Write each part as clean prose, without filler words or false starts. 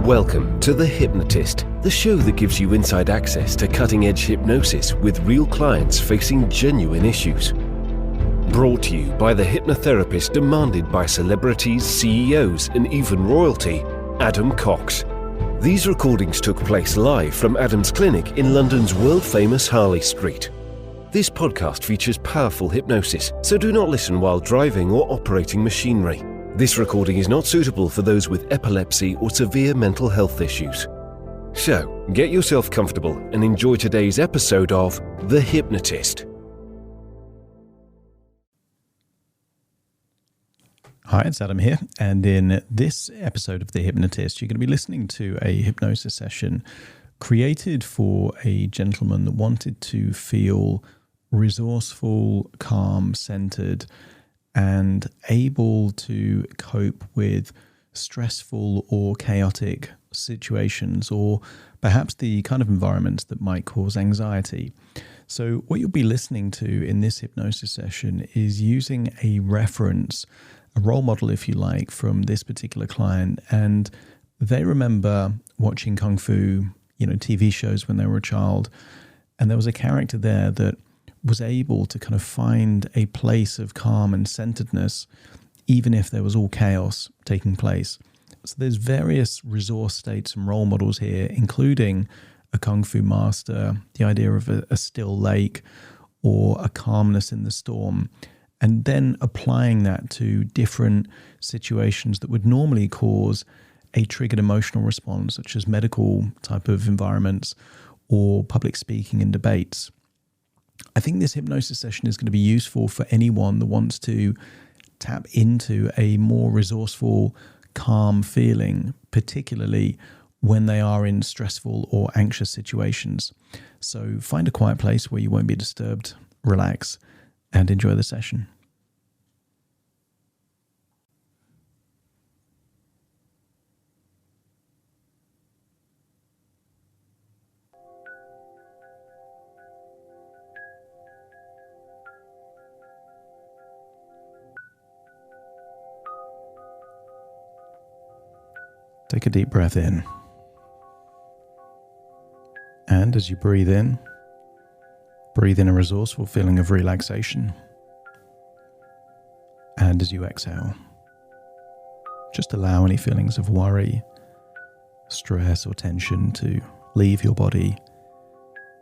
Welcome to The Hypnotist, the show that gives you inside access to cutting-edge hypnosis with real clients facing genuine issues. Brought to you by the hypnotherapist demanded by celebrities, CEOs, and even royalty, Adam Cox. These recordings took place live from Adam's clinic in London's world-famous Harley Street. This podcast features powerful hypnosis, so do not listen while driving or operating machinery. This recording is not suitable for those with epilepsy or severe mental health issues. So, get yourself comfortable and enjoy today's episode of The Hypnotist. Hi, it's Adam here, and in this episode of The Hypnotist, you're going to be listening to a hypnosis session created for a gentleman that wanted to feel resourceful, calm, centered, and able to cope with stressful or chaotic situations, or perhaps the kind of environments that might cause anxiety. So what you'll be listening to in this hypnosis session is using a reference, a role model, if you like, from this particular client. And they remember watching Kung Fu, TV shows when they were a child. And there was a character there that was able to kind of find a place of calm and centeredness, even if there was all chaos taking place. So there's various resource states and role models here, including a Kung Fu master, the idea of a still lake, or a calmness in the storm, and then applying that to different situations that would normally cause a triggered emotional response, such as medical type of environments or public speaking and debates. I think this hypnosis session is going to be useful for anyone that wants to tap into a more resourceful, calm feeling, particularly when they are in stressful or anxious situations. So find a quiet place where you won't be disturbed, relax, and enjoy the session. Take a deep breath in. And as you breathe in a resourceful feeling of relaxation. And as you exhale, just allow any feelings of worry, stress, or tension to leave your body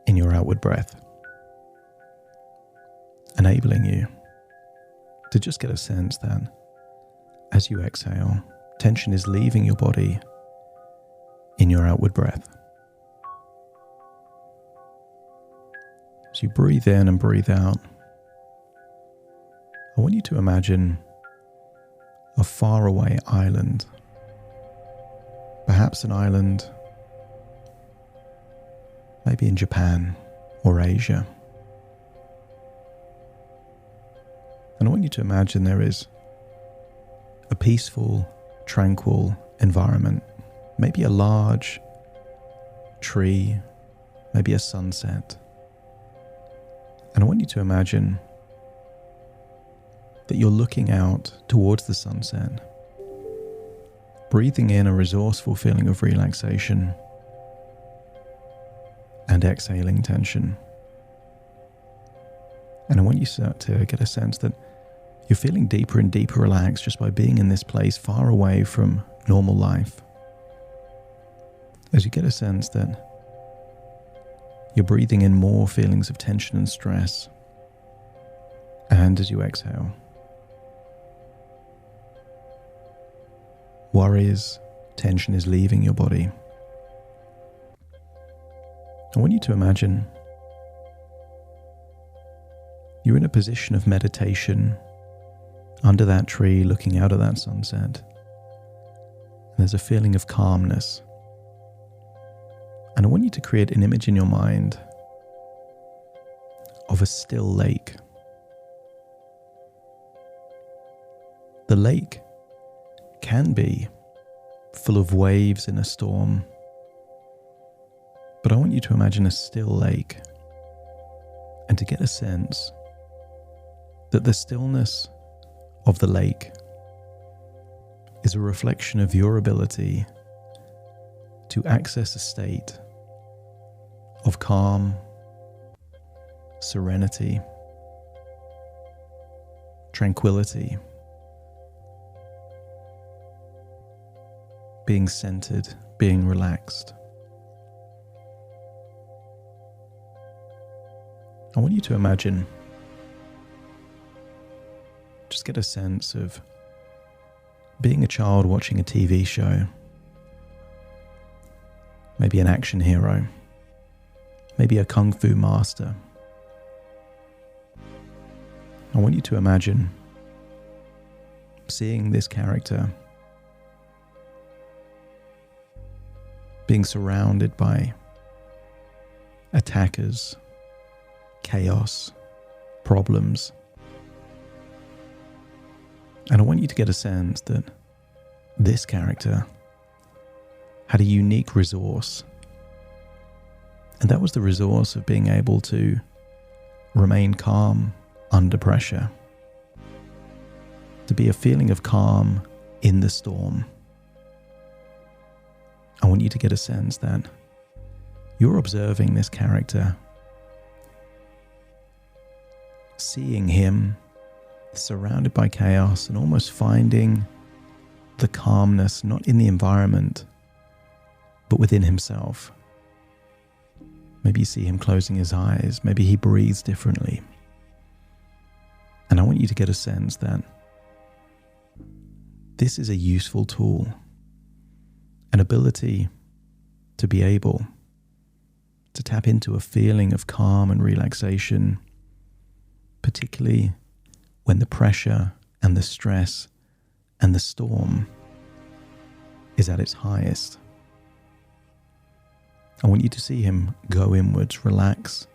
in your outward breath, enabling you to just get a sense that as you exhale, tension is leaving your body in your outward breath. As you breathe in and breathe out, I want you to imagine a faraway island, perhaps an island maybe in Japan or Asia. And I want you to imagine there is a peaceful, tranquil environment, maybe a large tree, maybe a sunset. And I want you to imagine that you're looking out towards the sunset, breathing in a resourceful feeling of relaxation and exhaling tension. And I want you to get a sense that you're feeling deeper and deeper relaxed just by being in this place far away from normal life. As you get a sense that you're breathing in more feelings of tension and stress. And as you exhale, worries, tension is leaving your body. I want you to imagine you're in a position of meditation under that tree, looking out at that sunset. And there's a feeling of calmness. And I want you to create an image in your mind of a still lake. The lake can be full of waves in a storm, but I want you to imagine a still lake and to get a sense that the stillness of the lake is a reflection of your ability to access a state of calm, serenity, tranquility, being centered, being relaxed. I want you to imagine, just get a sense of being a child watching a TV show, maybe an action hero, maybe a kung fu master. I want you to imagine seeing this character being surrounded by attackers, chaos, problems. And I want you to get a sense that this character had a unique resource. And that was the resource of being able to remain calm under pressure. To be a feeling of calm in the storm. I want you to get a sense that you're observing this character, seeing him surrounded by chaos and almost finding the calmness not in the environment, but within himself. Maybe you see him closing his eyes, maybe he breathes differently. And I want you to get a sense that this is a useful tool, an ability to be able to tap into a feeling of calm and relaxation, particularly when the pressure and the stress and the storm is at its highest. I want you to see him go inwards, relax,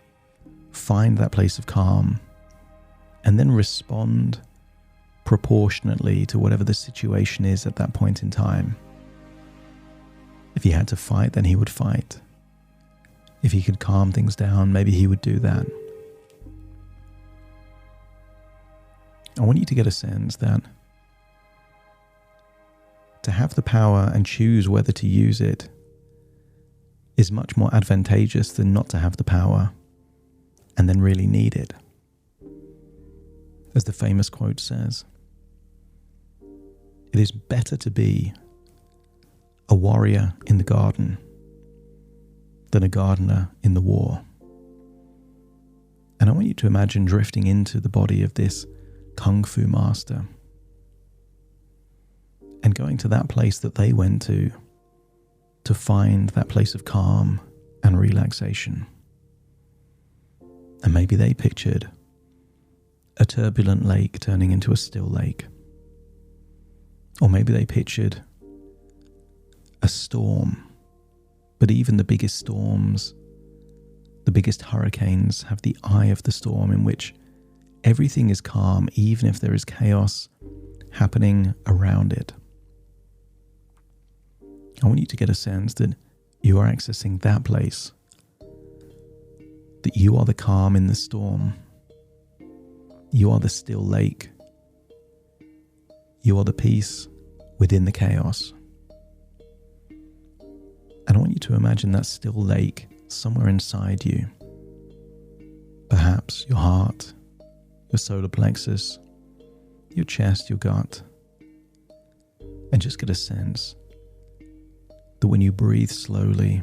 find that place of calm, and then respond proportionately to whatever the situation is at that point in time. If he had to fight, then he would fight. If he could calm things down, maybe he would do that. I want you to get a sense that to have the power and choose whether to use it is much more advantageous than not to have the power and then really need it. As the famous quote says, it is better to be a warrior in the garden than a gardener in the war. And I want you to imagine drifting into the body of this kung fu master and going to that place that they went to find that place of calm and relaxation. And maybe they pictured a turbulent lake turning into a still lake. Or maybe they pictured a storm. But even the biggest storms, the biggest hurricanes have the eye of the storm in which everything is calm, even if there is chaos happening around it. I want you to get a sense that you are accessing that place, that you are the calm in the storm. You are the still lake. You are the peace within the chaos. And I want you to imagine that still lake somewhere inside you. Perhaps your heart, your solar plexus, your chest, your gut. And just get a sense that when you breathe slowly,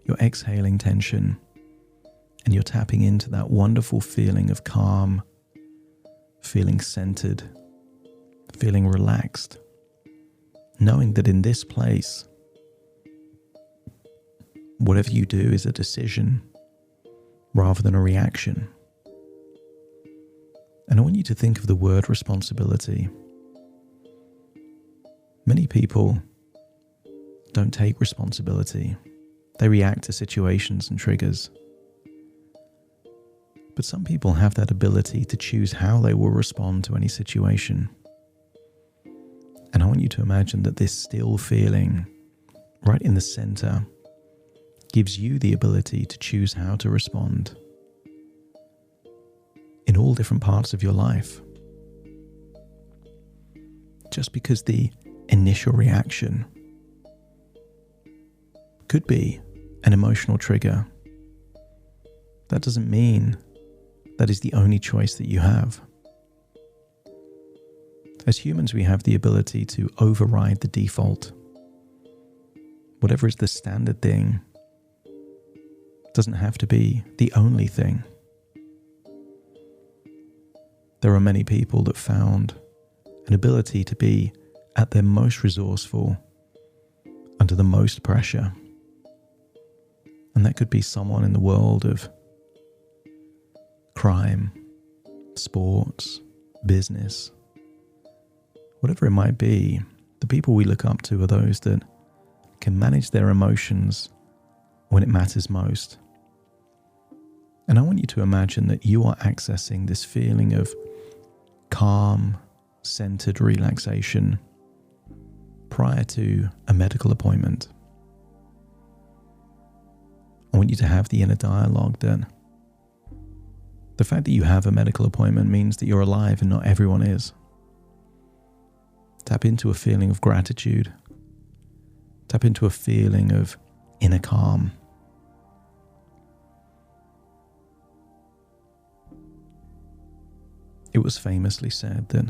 you're exhaling tension and you're tapping into that wonderful feeling of calm, feeling centered, feeling relaxed, knowing that in this place, whatever you do is a decision rather than a reaction. And I want you to think of the word responsibility. Many people don't take responsibility. They react to situations and triggers. But some people have that ability to choose how they will respond to any situation. And I want you to imagine that this still feeling right in the center gives you the ability to choose how to respond in all different parts of your life. Just because the initial reaction could be an emotional trigger. That doesn't mean that is the only choice that you have. As humans, we have the ability to override the default. Whatever is the standard thing doesn't have to be the only thing. There are many people that found an ability to be at their most resourceful under the most pressure. And that could be someone in the world of crime, sports, business, whatever it might be. The people we look up to are those that can manage their emotions when it matters most. And I want you to imagine that you are accessing this feeling of calm, centered relaxation prior to a medical appointment. I want you to have the inner dialogue that the fact that you have a medical appointment means that you're alive and not everyone is. Tap into a feeling of gratitude. Tap into a feeling of inner calm. It was famously said that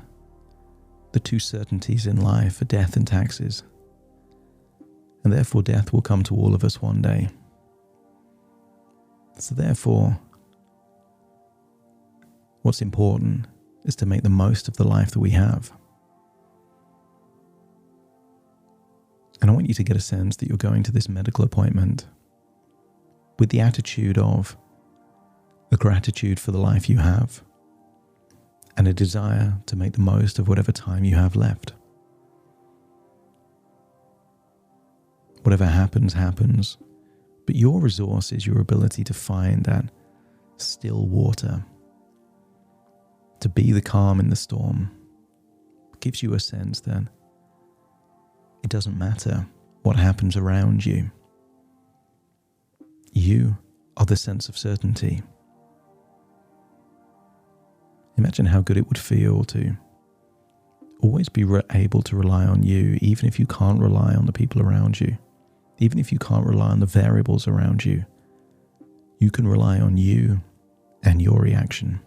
the two certainties in life are death and taxes, and therefore death will come to all of us one day. So therefore, what's important is to make the most of the life that we have. And I want you to get a sense that you're going to this medical appointment with the attitude of a gratitude for the life you have and a desire to make the most of whatever time you have left. Whatever happens, happens, but your resource is your ability to find that still water, to be the calm in the storm. It gives you a sense that it doesn't matter what happens around you. You are the sense of certainty. Imagine how good it would feel to always be able to rely on you, even if you can't rely on the people around you, even if you can't rely on the variables around you. You can rely on you and your reaction.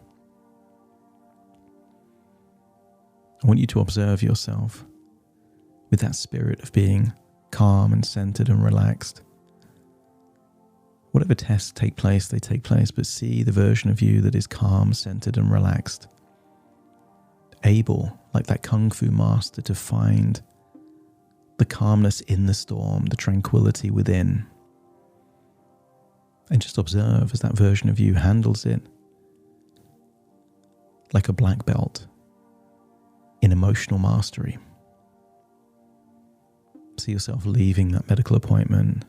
I want you to observe yourself with that spirit of being calm and centered and relaxed. Whatever tests take place, they take place, but see the version of you that is calm, centered, and relaxed. Able, like that kung fu master, to find the calmness in the storm, the tranquility within. And just observe as that version of you handles it like a black belt in emotional mastery. See yourself leaving that medical appointment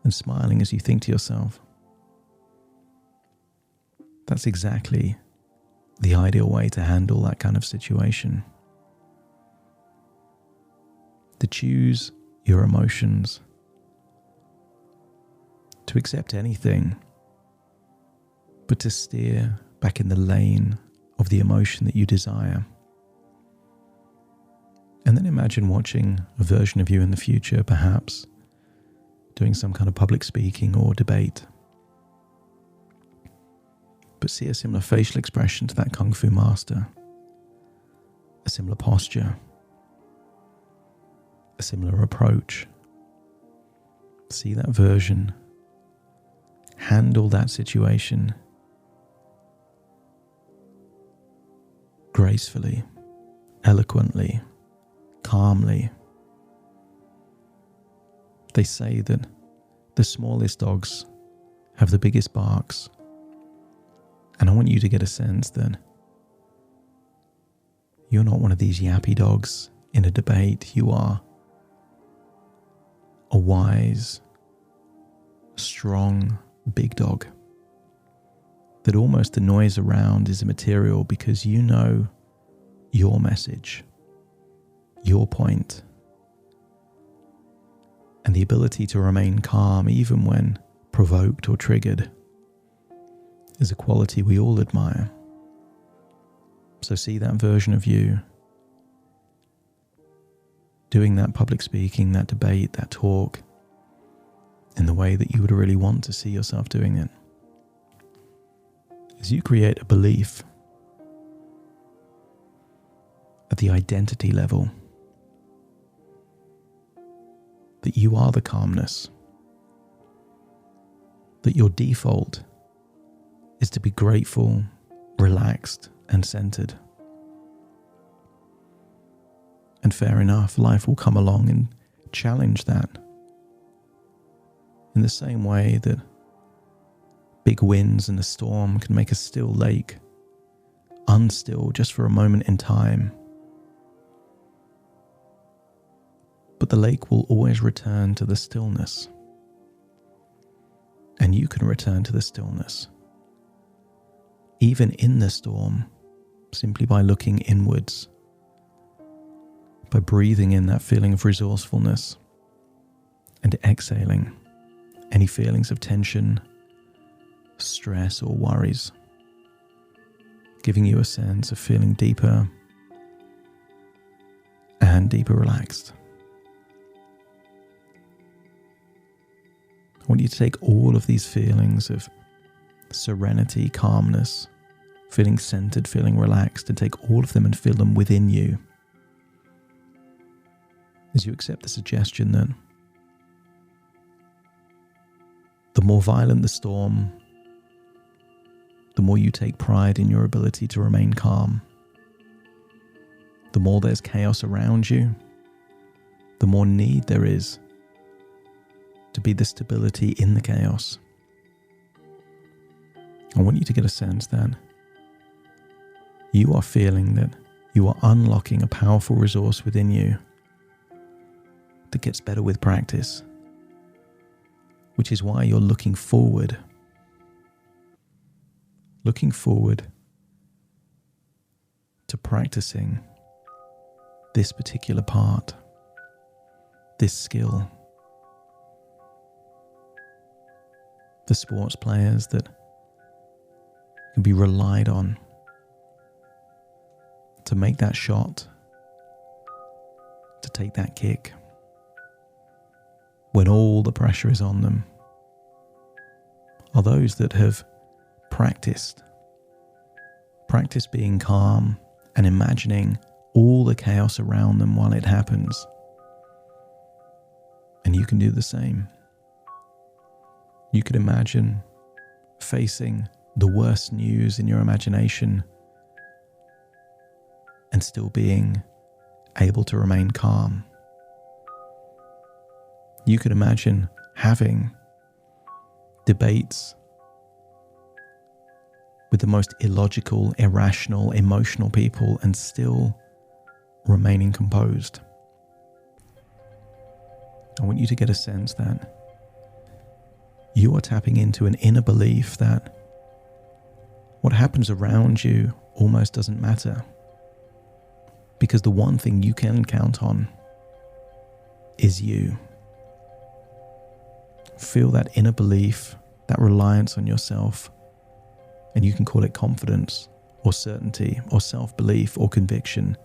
and smiling as you think to yourself, that's exactly the ideal way to handle that kind of situation. To choose your emotions, to accept anything, but to steer back in the lane of the emotion that you desire. And then imagine watching a version of you in the future, perhaps doing some kind of public speaking or debate. But see a similar facial expression to that kung fu master, a similar posture, a similar approach. See that version handle that situation gracefully, eloquently, calmly. They say that the smallest dogs have the biggest barks. And I want you to get a sense that you're not one of these yappy dogs in a debate. You are a wise, strong, big dog that almost the noise around is immaterial because you know your message, your point, and the ability to remain calm even when provoked or triggered is a quality we all admire. So see that version of you doing that public speaking, that debate, that talk in the way that you would really want to see yourself doing it. As you create a belief at the identity level that you are the calmness, that your default is to be grateful, relaxed, and centered. And fair enough, life will come along and challenge that. In the same way that big winds and a storm can make a still lake unstill just for a moment in time. But the lake will always return to the stillness. And you can return to the stillness, even in the storm, simply by looking inwards, by breathing in that feeling of resourcefulness and exhaling any feelings of tension, stress, or worries, giving you a sense of feeling deeper and deeper relaxed. I want you to take all of these feelings of serenity, calmness, feeling centered, feeling relaxed, and take all of them and feel them within you. As you accept the suggestion that the more violent the storm, the more you take pride in your ability to remain calm. The more there's chaos around you, the more need there is to be the stability in the chaos. I want you to get a sense that you are feeling that you are unlocking a powerful resource within you that gets better with practice, which is why you're looking forward to practicing this particular part, this skill. The sports players that can be relied on to make that shot, to take that kick, when all the pressure is on them, are those that have practiced being calm and imagining all the chaos around them while it happens. And you can do the same. You could imagine facing the worst news in your imagination and still being able to remain calm. You could imagine having debates with the most illogical, irrational, emotional people and still remaining composed. I want you to get a sense that you are tapping into an inner belief that what happens around you almost doesn't matter, because the one thing you can count on is you. Feel that inner belief, that reliance on yourself, and you can call it confidence or certainty or self-belief or conviction.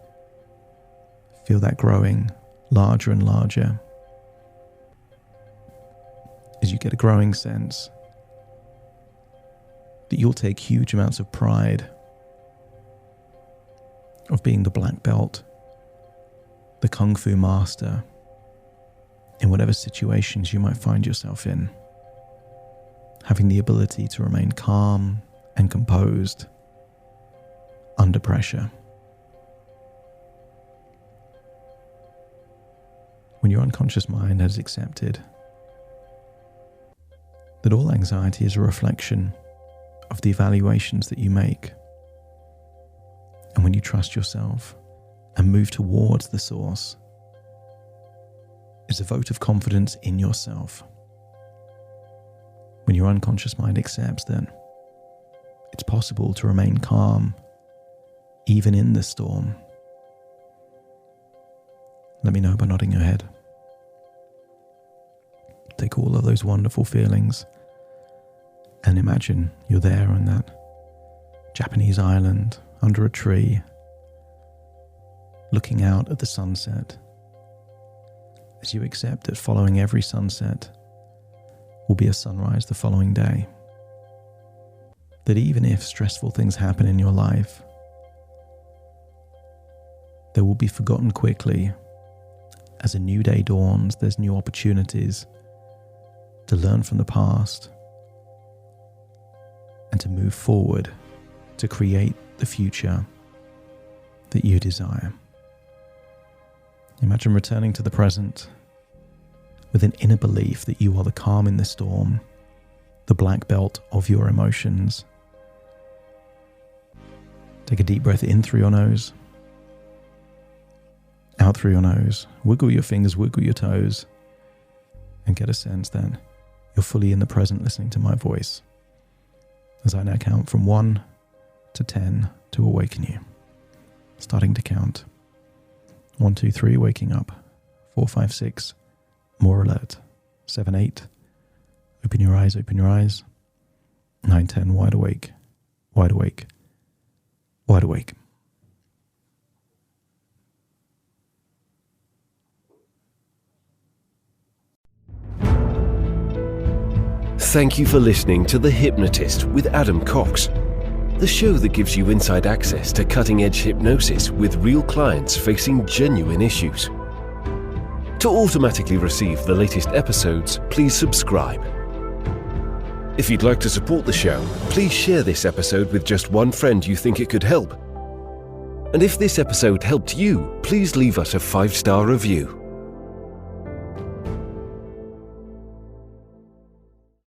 Feel that growing larger and larger as you get a growing sense that you'll take huge amounts of pride of being the black belt, the kung fu master, in whatever situations you might find yourself in, having the ability to remain calm and composed under pressure. When your unconscious mind has accepted that all anxiety is a reflection of the evaluations that you make, and when you trust yourself and move towards the source, it's a vote of confidence in yourself. When your unconscious mind accepts that it's possible to remain calm even in the storm, let me know by nodding your head. Take all of those wonderful feelings and imagine you're there on that Japanese island under a tree, looking out at the sunset. As you accept that following every sunset, will be a sunrise the following day. That even if stressful things happen in your life, they will be forgotten quickly. As a new day dawns, there's new opportunities to learn from the past and to move forward to create the future that you desire. Imagine returning to the present with an inner belief that you are the calm in the storm, the black belt of your emotions. Take a deep breath in through your nose, out through your nose. Wiggle your fingers, wiggle your toes, and get a sense that you're fully in the present listening to my voice as I now count from 1 to 10 to awaken you. Starting to count. 1, 2, 3, waking up. 4, 5, 6, more alert. 7, 8, open your eyes, open your eyes. 9, 10, wide awake, wide awake, wide awake. Thank you for listening to The Hypnotist with Adam Cox, the show that gives you inside access to cutting-edge hypnosis with real clients facing genuine issues. To automatically receive the latest episodes, please subscribe. If you'd like to support the show, please share this episode with just one friend you think it could help. And if this episode helped you, please leave us a 5-star review.